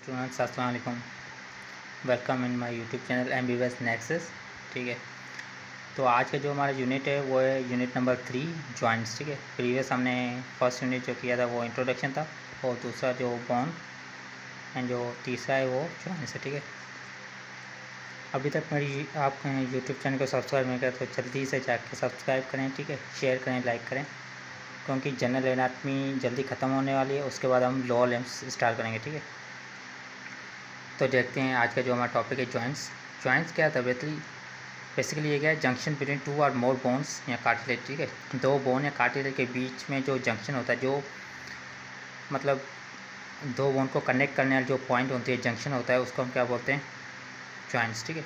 Students अस्सलाम वालेकुम। Welcome in my YouTube channel MBBS nexus. ठीक है, तो आज का जो हमारा यूनिट है वो है यूनिट नंबर 3 जॉइंट्स। ठीक है, प्रीवियस हमने फर्स्ट यूनिट जो किया था वो इंट्रोडक्शन था, और दूसरा जो बॉन्ड एंड जो तीसरा है वो जॉइंट्स है। ठीक है, अभी तक मेरी आप यूट्यूब चैनल को सब्सक्राइब नहीं करें तो जल्दी से जाकर सब्सक्राइब करें। ठीक है, शेयर करें, लाइक करें, क्योंकि जनरल एनाटमी जल्दी ख़त्म होने वाली है, उसके बाद हम लोअर लिम्स स्टार्ट करेंगे। ठीक है, तो देखते हैं आज का जो हमारा टॉपिक है जॉइंट्स। जॉइंट्स क्या था? बेसिकली ये क्या है, जंक्शन बिटवीन टू और मोर बोन्स या कार्टिलेज। ठीक है, दो बोन या कार्टिलेज के बीच में जो जंक्शन होता है, जो मतलब दो बोन को कनेक्ट करने वाली जो पॉइंट होती है, जंक्शन होता है, उसको हम क्या बोलते हैं? जॉइंट्स। ठीक है,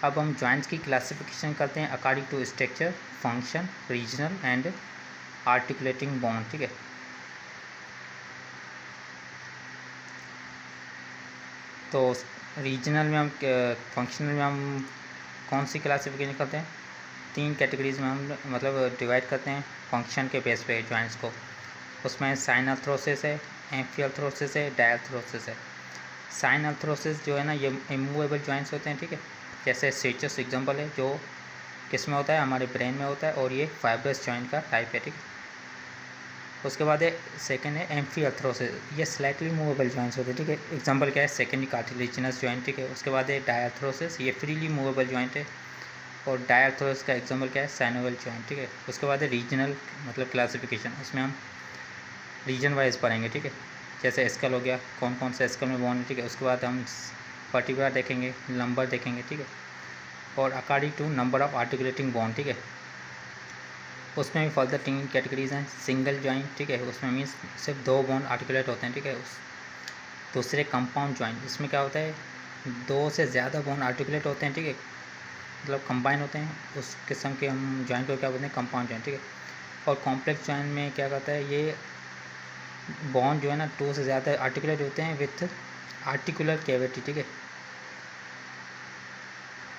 अब हम जॉइंट्स की क्लासिफिकेशन करते हैं according to structure, function, regional and articulating bone. ठीक है, तो रीजनल में हम फंक्शनल में हम कौन सी क्लासिफिकेशन करते हैं? 3 कैटेगरीज में हम मतलब डिवाइड करते हैं फंक्शन के बेस पे जॉइंट्स को। उसमें साइन अर्थरोसिस है, एम्फियर्थरोसिस है, डायर्थरोसिस है। साइन अर्थरोसिस जो है ना, ये इमूवेबल जॉइंट्स होते हैं। ठीक है, जैसे स्ट्रेचस एग्जांपल है, जो किस में होता है? हमारे ब्रेन में होता है, और ये फाइब्रस जॉइंट का टाइप है। ठीक है, उसके बाद है सेकंड है एम्फियर्थरोसिस, ये स्लाइटली मूवेबल जॉइंट्स होते हैं। ठीक है, एग्जांपल क्या है? Secondary cartilaginous joint. ठीक है, उसके बाद है डायर्थरोसिस, ये फ्रीली मूवेबल जॉइंट है, और डायर्थरोसिस का एग्जांपल क्या है? Synovial joint. ठीक है, उसके बाद है रीजनल मतलब क्लासिफिकेशन, उसमें हम रीजन वाइज पढ़ेंगे। ठीक है, जैसे स्कल हो गया, कौन कौन से स्कल में बोन है। ठीक है, उसके बाद हम पर्टिकुलर देखेंगे, नंबर देखेंगे। ठीक है, और according to number of articulating bone. ठीक है, उसमें भी फर्दर 3 कैटेगरीज हैं। सिंगल जॉइंट, ठीक है, उसमें मीन्स सिर्फ 2 बोन आर्टिकुलेट होते हैं। ठीक है, उस दूसरे कंपाउंड जॉइंट, इसमें क्या होता है? 2 से ज़्यादा बोन आर्टिकुलेट होते हैं। ठीक है, मतलब कंबाइन होते हैं, उस किस्म के हम जॉइंट को क्या बोलते हैं? Compound joint. ठीक है, और कॉम्प्लेक्स जॉइंट में क्या करता है? ये बॉन्ड जो है ना 2 से ज़्यादा आर्टिकुलेट होते हैं विथ आर्टिकुलर कैविटी। ठीक है,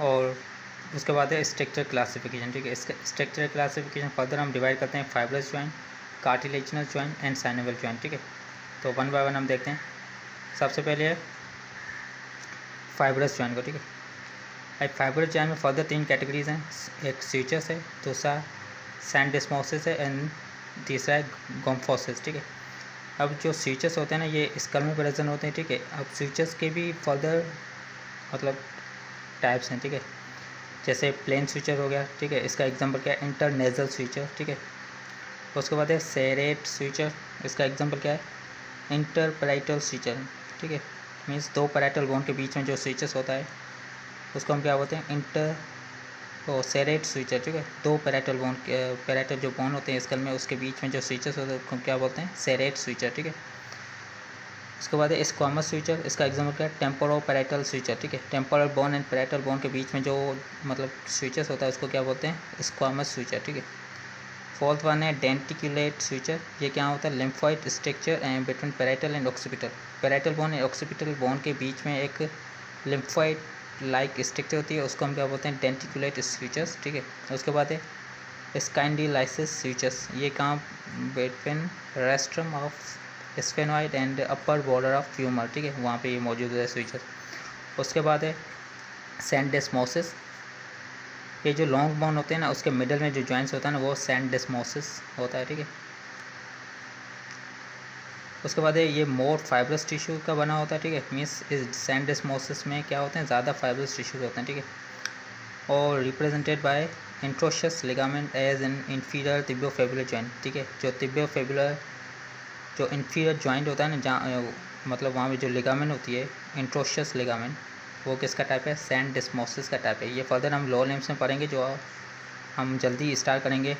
और उसके बाद है स्ट्रक्चर क्लासिफिकेशन। ठीक है, इसका स्ट्रक्चर क्लासिफिकेशन फर्दर हम डिवाइड करते हैं fibrous joint, cartilaginous joint and synovial joint. ठीक है, तो वन बाय वन हम देखते हैं। सबसे पहले है फाइब्रस जॉइंट को। ठीक है, फाइब्रस जॉइंट में फर्दर 3 कैटेगरीज हैं। एक स्यूचस है, दूसरा सैंडेस्मोसिस है, एंड तीसरा है गोम्फोसिस। ठीक है, अब जो स्यूचस होते हैं ना, ये स्कल में प्रेजेंट होते हैं। ठीक है, अब स्यूचस के भी फर्दर मतलब टाइप्स हैं। ठीक है, जैसे प्लेन स्विचर हो गया। ठीक है, इसका एग्जांपल क्या है? इंटरनेजल स्विचर। ठीक है, उसके बाद है सेरेट स्विचर, इसका एग्जांपल क्या है? इंटरपैराइटल स्विचर। ठीक है, मीन्स 2 पैराइटल बोन के बीच में जो स्विचेस होता है उसको हम क्या बोलते हैं? सेरेट स्विचर। ठीक है, 2 पैराइटल बोन के पैराइटल जो बोन होते हैं स्कल में, उसके बीच में जो स्विचेस होते हैं उसको क्या बोलते हैं? सेरेट स्विचर। ठीक है, उसके बाद है स्क्वामस स्विचर, इसका एग्जांपल क्या है? Temporo parietal switcher. ठीक है, temporal bone and parietal bone के बीच में जो मतलब स्विचेस होता है उसको क्या बोलते हैं? Squamous switcher. ठीक है, फोर्थ वन है डेंटिकुलेट स्विचर, ये क्या होता है? Lymphoid structure and between parietal and occipital, parietal bone and occipital bone के बीच में एक लिम्फोइड लाइक स्ट्रक्चर होती है, उसको हम क्या बोलते हैं? Denticulate sutures. ठीक है, उसके बाद है स्काइंडिलाइसिस स्विचर्स, ये कहाँ? Between rostrum of sphenoid and upper border of vomer. ठीक है, वहाँ पे ये मौजूद है स्विचर। उसके बाद है सैंडेस्मोसिस, ये जो लॉन्ग बोन होते हैं ना, उसके मिडल में जो जॉइंट्स होता है ना, वो सैंडेस्मोसिस होता है। ठीक है, उसके बाद है ये मोर फाइब्रस टिश्यू का बना होता है। ठीक है, मीन्स इस सैंडेस्मोसिस में क्या होते हैं? ज़्यादा फाइब्रस टिश्यूज होते हैं। ठीक है, और represented by interosseous ligament as an inferior tibiofibular joint. ठीक है, जो तिबियोफेबुलर जो इंफीरियर जॉइंट होता है ना, जहाँ मतलब वहाँ पे जो लिगामेंट होती है, इंट्रोशस लिगामेंट, वो किसका टाइप है? सैंडेस्मोसिस का टाइप है। ये फर्दर हम लोअर लिम्स में पढ़ेंगे, जो हम जल्दी स्टार्ट करेंगे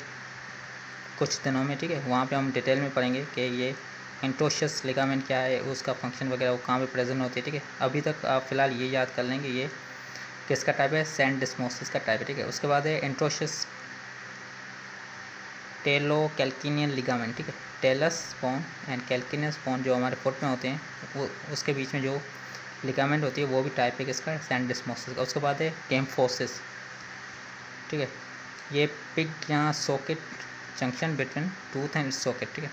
कुछ दिनों में। ठीक है, वहाँ पे हम डिटेल में पढ़ेंगे कि ये इंट्रोशस लिगामेंट क्या है, उसका फंक्शन वगैरह वो कहाँ पे प्रेजेंट होती है। ठीक है, अभी तक आप फिलहाल ये याद कर लेंगे, ये किसका टाइप है? सैंडेस्मोसिस का टाइप है। ठीक है, उसके बाद है इंट्रोशस टेलो कैल्किनियन लिगामेंट। ठीक है, टेलस बोन एंड कैल्किनियस बोन जो हमारे फुट में होते हैं, वो उसके बीच में जो लिगामेंट होती है वो भी टाइप है किसका? सैंडेस्मोसिस का। उसके बाद है कैम्फोसिस। ठीक है, ये पिग या socket junction between tooth and socket. ठीक है,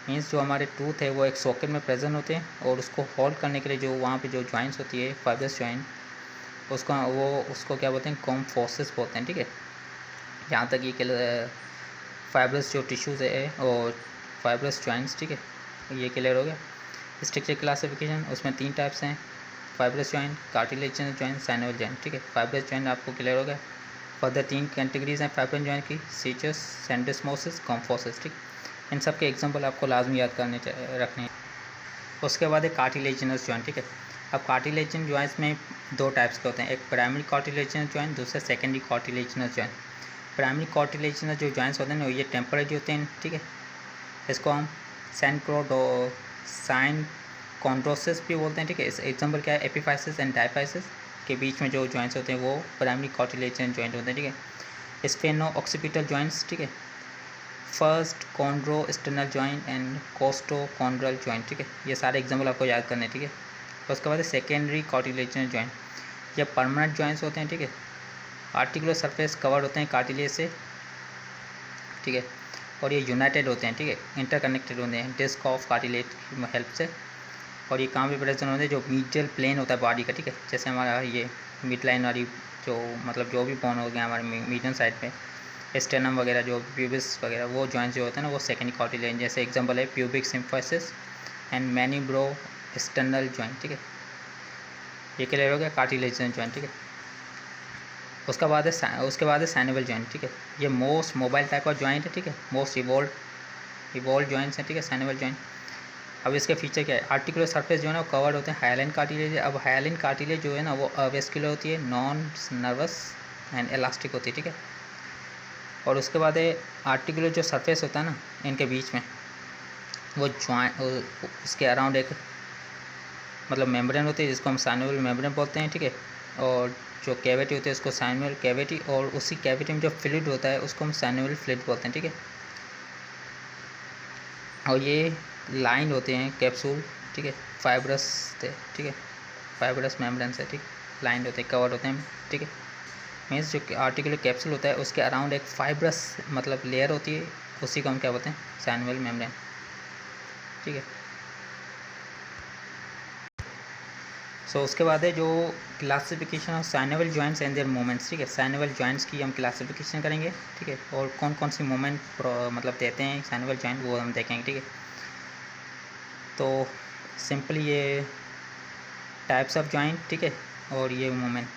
मीन्स जो हमारे टूथ है वो एक सॉकेट में प्रेजेंट होते हैं और उसको होल्ड करने के लिए जो वहाँ पे जो जॉइंट्स होती है फाइब्रस जॉइंट, उसको क्या बोलते हैं, कॉम्फोसिस बोलते हैं, ठीक है। यहाँ तक ये फाइब्रस जो टिश्यूज़ है और फाइब्रस जॉइंट्स, ठीक है, ये क्लियर हो गया। स्ट्रक्चर क्लासिफिकेशन उसमें 3 टाइप्स हैं, fibrous joint, cartilaginous joint, synovial joint, ठीक है। फाइब्रस जॉइंट आपको क्लियर हो गया। फर्दर 3 कैटेगरीज हैं फाइब्रस जॉइंट की, सीचस, सेंडेस्मोसिस, कॉम्फोसिस, ठीक। इन सब के एग्जांपल आपको लाजमी याद रखने हैं। उसके बाद है कार्टिलेजिनस जॉइंट, ठीक है। अब कार्टिलेजिनस जॉइंट्स में 2 टाइप्स के होते हैं, एक प्राइमरी कार्टिलेजिनस जॉइंट, दूसरा secondary cartilaginous joint. Primary cartilaginous जो जॉइंट्स होते हैं ना, ये टेम्परेरी होते हैं, ठीक है। इसको हम साइन कॉन्ड्रोसिस भी बोलते हैं, ठीक है। इस एग्जांपल क्या है, एपिफाइसिस एंड डायफाइसिस के बीच में जो जॉइंट्स होते हैं वो प्राइमरी कार्टिलेजिनस जॉइंट होते हैं, ठीक है। स्फेनो ऑक्सीपिटल जॉइंट्स, ठीक है। First chondro external joint and costo chondral joint, ठीक है। ये सारे एग्जांपल आपको याद करने, ठीक है। उसके बाद सेकेंडरी कार्टिलेजिनस जॉइंट, ये परमानेंट जॉइंट्स होते हैं, ठीक है। आर्टिकुलर सरफेस कवर होते हैं कार्टिलेज से, ठीक है, और ये यूनाइटेड होते हैं, ठीक है, इंटरकनेक्टेड होते हैं डिस्क ऑफ कार्टिलेज की हेल्प से। और ये कहाँ पे प्रेजेंट होते हैं, जो मीडियल प्लेन होता है बॉडी का, ठीक है। जैसे हमारा ये मिड लाइन वाली जो मतलब जो भी बोन हो गया हमारे मीडियम साइड पे, स्टेनम वगैरह, जो प्यूबिस वगैरह, वो जॉइंट्स जो होते हैं ना वो सेकेंडरी कार्टिलेज। जैसे एग्जांपल है pubic symphysis and manubriosternal joint, ठीक है। ये क्लियर हो गया कार्टिलेजिनस जॉइंट, ठीक है। उसके बाद है साइनोवियल जॉइंट, ठीक है। ये मोस्ट मोबाइल टाइप का जॉइंट है, ठीक है, मोस्ट इवॉल्व जॉइंट्स हैं, ठीक है, साइनोवियल जॉइंट। अब इसके फीचर क्या है, आर्टिकुलर सरफेस जो है ना वो कवर्ड होते हैं हाइलाइन कार्टिलेज। अब हाइलाइन कार्टिलेज जो है ना वो अवेस्कुलर होती है, नॉन नर्वस एंड इलास्टिक होती है, ठीक है। और उसके बाद है आर्टिकुलर जो सरफेस होता है ना इनके बीच में, वो जॉइंट उसके अराउंड एक मतलब मेम्ब्रेन होती है जिसको हम साइनोवियल मेम्ब्रेन बोलते हैं, ठीक है। और जो कैविटी होती है उसको साइनोवियल कैविटी, और उसी कैविटी में जो फ्लूइड होता है उसको हम साइनोवियल फ्लूइड बोलते हैं, ठीक है। और ये लाइन होते हैं कैप्सूल, ठीक है, फाइब्रस से, ठीक है, फाइब्रस मेम्ब्रेन से, ठीक, लाइन होते हैं, कवर्ड होते हैं, ठीक है। मीन्स जो आर्टिकुलर कैप्सूल होता है उसके अराउंड एक फाइब्रस मतलब लेयर होती है, उसी को हम क्या बोलते हैं, साइनोवियल मेम्ब्रेन, ठीक है। सो उसके बाद है जो classification of synovial joints and their movements, ठीक है। साइनोवियल जॉइंट्स की हम क्लासिफिकेशन करेंगे, ठीक है, और कौन कौन सी मूवमेंट मतलब देते हैं साइनोवियल जॉइंट वो हम देखेंगे, ठीक है। तो सिंपली ये टाइप्स ऑफ जॉइंट, ठीक है, और ये मूवमेंट।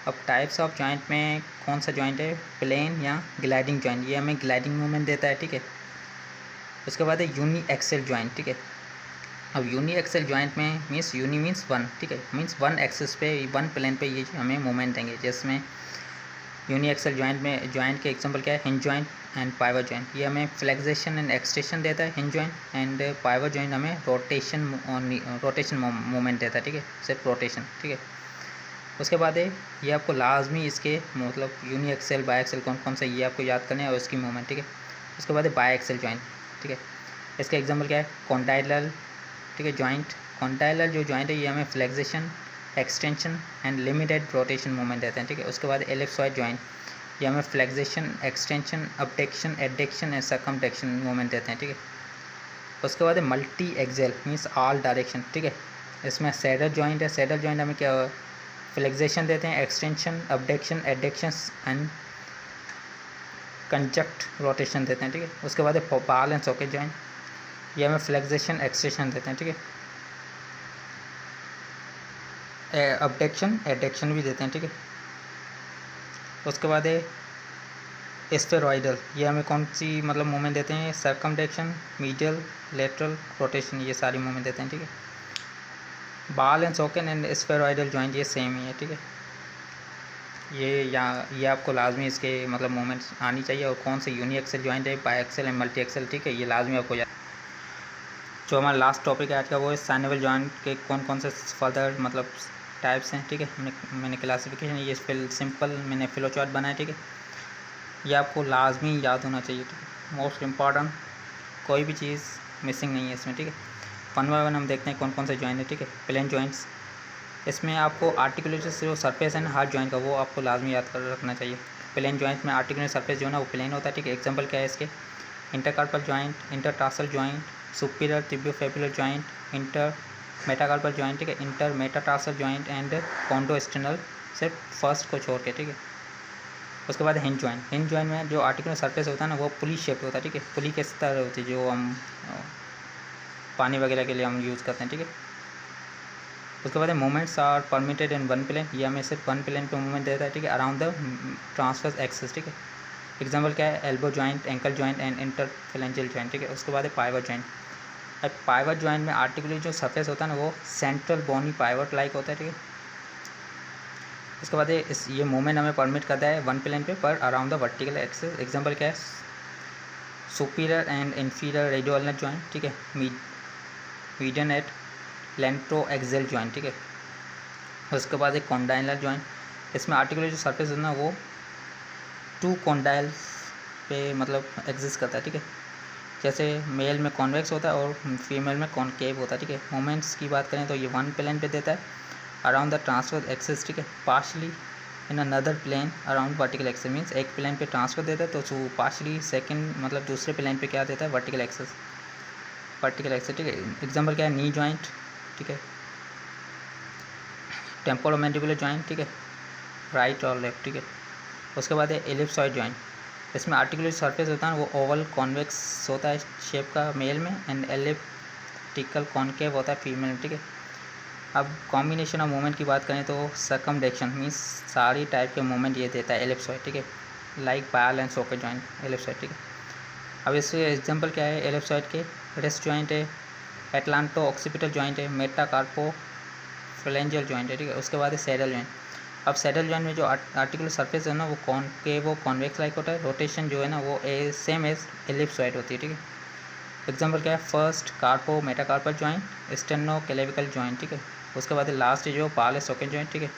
अब टाइप्स ऑफ जॉइंट में कौन सा जॉइंट है, प्लेन या ग्लाइडिंग जॉइंट, ये हमें ग्लाइडिंग मूवमेंट देता है, ठीक है। उसके बाद है यूनी एक्सेल जॉइंट, ठीक है। अब यूनी एक्सेल जॉइंट में यूनी मीन्स वन, ठीक है, मीन्स वन एक्सिस पे, वन प्लेन पे ये हमें मूवमेंट देंगे। जिसमें यूनी एक्सेल जॉइंट में जॉइंट के एग्जांपल क्या है, hinge joint and pivot joint, ये हमें फ्लेक्सेशन एंड एक्सटेंशन देता है hinge joint, and pivot joint हमें रोटेशन मूवमेंट देता है, ठीक है, सिर्फ रोटेशन, ठीक है। उसके बाद है ये आपको लाजमी इसके मतलब यूनी एक्सेल बाई एक्सेल कौन कौन सा ये आपको याद करना है और उसकी मूवमेंट, ठीक है। उसके बाद है बाई एक्सेल जॉइंट, ठीक है, इसका एग्जांपल क्या है, कॉन्डाइलर, ठीक है, जॉइंट। कॉन्डाइलर जो जॉइंट है ये हमें flexion, extension and limited rotation movement देते हैं, ठीक है। उसके बाद एलिप्सॉइड जॉइंट, ये हमें flexion, extension, abduction, adduction and circumduction movement देते हैं, ठीक है। उसके बाद है multiaxial means all direction, ठीक है। इसमें सैडल जॉइंट है, सैडल जॉइंट हमें क्या फ्लेक्सेशन देते हैं, extension, abduction, adduction and conjunct rotation देते हैं, ठीक है। उसके बाद है बॉल एंड सॉकेट जॉइंट, ये हमें फ्लेक्सेशन, एक्सटेंशन देते हैं, ठीक है, अपडेक्शन, एडेक्शन भी देते हैं, ठीक है। उसके बाद है स्फेरॉइडल, ये हमें कौन सी मतलब मूवमेंट देते हैं, सर्कमडेक्शन, मीडियल, लेटरल रोटेशन, ये सारी मूवमेंट देते हैं, ठीक है। Ball and socket and spheroidal joint ये सेम ही है, ठीक है। ये आपको लाजमी इसके मतलब मूवमेंट्स आनी चाहिए, और कौन से यूनी एक्सेल जॉइंट है, biaxial and multiaxial, ठीक है, ये लाजमी आपको जो हमारा लास्ट टॉपिक है आज का वो है साइनोवियल जॉइंट के कौन कौन से फर्दर मतलब टाइप्स हैं, ठीक है। मैंने क्लासिफिकेशन ये सिंपल मैंने फ्लो चार्ट बनाया, ठीक है। ये आपको लाजमी याद होना चाहिए, ठीक है, मोस्ट इम्पॉर्टेंट, कोई भी चीज़ मिसिंग नहीं है इसमें, ठीक है। वन बाय वन हम देखते हैं कौन कौन से जॉइंट है, ठीक है। प्लेन जॉइंट्स, इसमें आपको आर्टिकुलेटर जो सरफेस है ना हर जॉइंट का वो आपको लाजमी याद कर रखना चाहिए। प्लेन जॉइंट में आर्टिकुलर सरफेस जो है ना वो प्लेन होता है, ठीक है। एग्जांपल क्या है इसके, intercarpal joint, intertarsal joint, superior tibiofibular joint, intermetacarpal joint, ठीक है, intermetatarsal joint and chondrosternal, सिर्फ फर्स्ट को छोड़ के, ठीक है। उसके बाद हिंज जॉइंट। हिंज जॉइंट में जो आर्टिकुलर सरफेस होता है ना वो पुली शेप होता है, ठीक है, पुली के तरह होती है जो हम पानी वगैरह के लिए हम यूज़ करते हैं, ठीक है। उसके बाद movements are permitted in one plane, ये हमें सिर्फ वन प्लेन पे मूवमेंट देता है, ठीक है, अराउंड द ट्रांसवर्स एक्सिस, ठीक है। एग्जाम्पल क्या है, elbow joint, ankle joint and इंटरफेरेंशियल joint, ठीक है। उसके बाद है पाइवट जॉइंट। अब पाइवट जॉइंट में आर्टिकुलर जो सरफेस होता है ना वो सेंट्रल बोनी पाइवट लाइक होता है, ठीक है। उसके बाद ये मूवमेंट हमें परमिट करता है वन प्लेन पे पर around the vertical axis. Example क्या है, सुपीरियर एंड इंफीरियर रेडियोअल्नर जॉइंट, ठीक है, मीडियन एट लेंट्रो एक्सेल जॉइंट, ठीक है। उसके बाद एक कॉन्डाइलर जॉइंट, इसमें आर्टिकुलर जो सरफेस है ना वो टू कॉन्डाइल पे मतलब एग्जिस्ट करता है, ठीक है। जैसे मेल में कॉन्वेक्स होता है और फीमेल में कॉनकेव होता है, ठीक है। मोमेंट्स की बात करें तो ये वन प्लेन पे देता है अराउंड द ट्रांसफर एक्सिस, ठीक है, partially in another plane around vertical axis, means एक प्लेन पे ट्रांसफर देता है तो पार्शली सेकंड मतलब दूसरे प्लेन पे क्या देता है, वर्टिकल एक्सिस, ठीक है। एग्जांपल क्या है, नी जॉइंट, ठीक है, टेम्पोरोमैंडिबुलर जॉइंट, ठीक है, राइट और लेफ्ट, ठीक है। उसके बाद है एलिप्सॉइड जॉइंट, इसमें आर्टिकुलर सरफेस होता है वो ओवल कॉन्वेक्स होता है शेप का मेल में एंड एलिप्टिकल कॉनकेव होता है फीमेल, ठीक है। अब कॉम्बिनेशन ऑफ मूवमेंट की बात करें तो सर्कमडेक्शन मीन्स सारी टाइप के मूवमेंट ये देता है एलिप्सॉइड, ठीक है, like Payal and socket joint ellipsoid, ठीक है। अब इसके एग्जांपल क्या है एलिप्सॉइड के, रेस्ट जॉइंट है, एटलांटो ऑक्सीपिटल जॉइंट है, मेटाकार्पो फ्लेंजियल जॉइंट है, ठीक है। उसके बाद है सैडल जॉइंट। अब सैडल जॉइंट में जो आर्टिकुलर सरफेस है ना वो वो कॉन्वेक्स लाइक होता है, रोटेशन जो है ना वो सेम एज एलिप्सॉइड होती है, ठीक है। एग्जांपल क्या है, first carpometacarpal joint, sternoclavicular joint, ठीक है। उसके बाद लास्ट जो पाल है सॉकेट जॉइंट, ठीक है।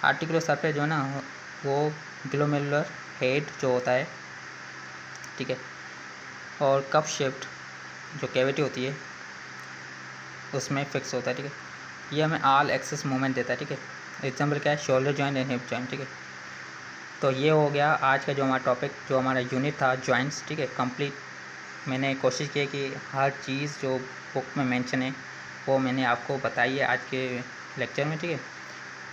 आर्टिकुलर सरफेस जो है ना वो ग्लोमेरुलर हेड जो होता है, ठीक है, और कप शेप्ड जो कैविटी होती है उसमें फिक्स होता है, ठीक है। ये हमें ऑल एक्सेस मूवमेंट देता है, ठीक है। एग्जाम्पल क्या है, shoulder joint and hip joint, ठीक है। तो ये हो गया आज का जो हमारा टॉपिक, जो हमारा यूनिट था जॉइंट्स, ठीक है, कंप्लीट। मैंने कोशिश की है कि हर चीज़ जो बुक में मेंशन है वो मैंने आपको बताई है आज के लेक्चर में, ठीक है।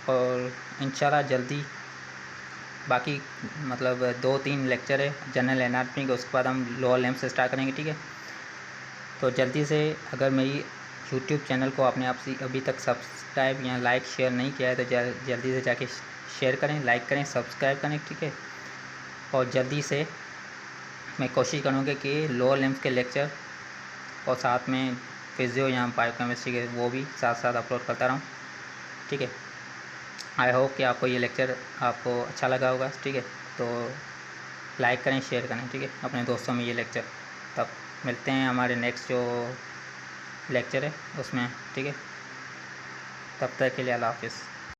और इंशाल्लाह जल्दी बाकी मतलब 2-3 लेक्चर है जनरल एनाटॉमी के, उसके बाद हम लोअर लिम्ब से स्टार्ट करेंगे, ठीक है। तो जल्दी से अगर मेरी यूट्यूब चैनल को आपने अभी तक सब्सक्राइब या लाइक शेयर नहीं किया है तो जल्दी से जाके शेयर करें, लाइक करें, सब्सक्राइब करें, ठीक है। और जल्दी से मैं कोशिश करूँगा कि लोअर लिम्स के लेक्चर और साथ में फिजियो या बायोकेमिस्ट्री के वो भी साथ साथ अपलोड करता रहूँ, ठीक है। आई होप कि आपको ये लेक्चर आपको अच्छा लगा होगा, ठीक है। तो लाइक करें, शेयर करें, ठीक है, अपने दोस्तों में ये लेक्चर। तब मिलते हैं हमारे नेक्स्ट जो लेक्चर है उसमें, ठीक है। तब तक के लिए अल्लाह हाफिज़।